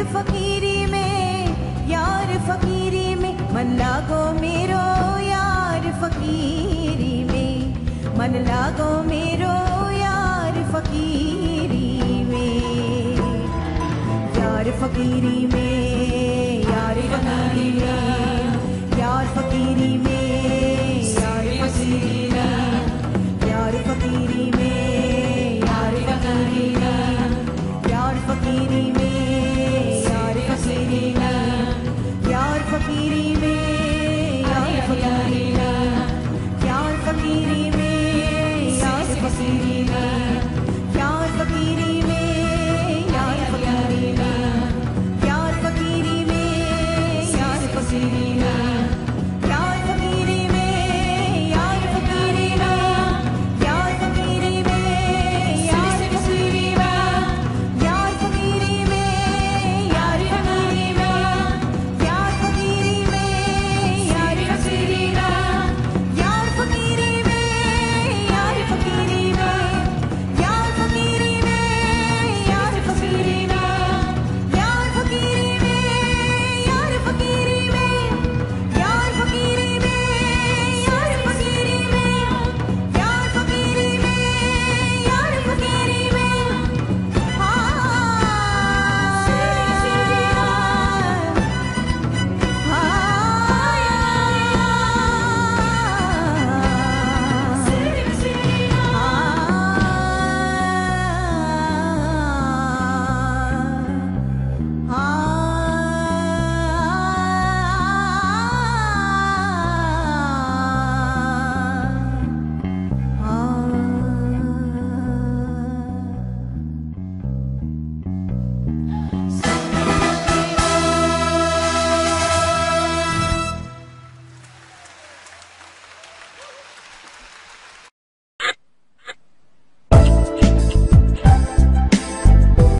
फकीरी में, यार फकीरी में मन लागो मेरो, यार फकीरी में मन लागो मेरो, यार फकीरी में, यार फकीरी में, यार फकीरी में, यार फकीरी में, यार फकीरी में, यार फकीरी में, यार फकीरी में, यार फकीरी में, यार फकीरी में, यार फकीरी में, यार फकीरी में, यार फकीरी में, यार फकीरी में।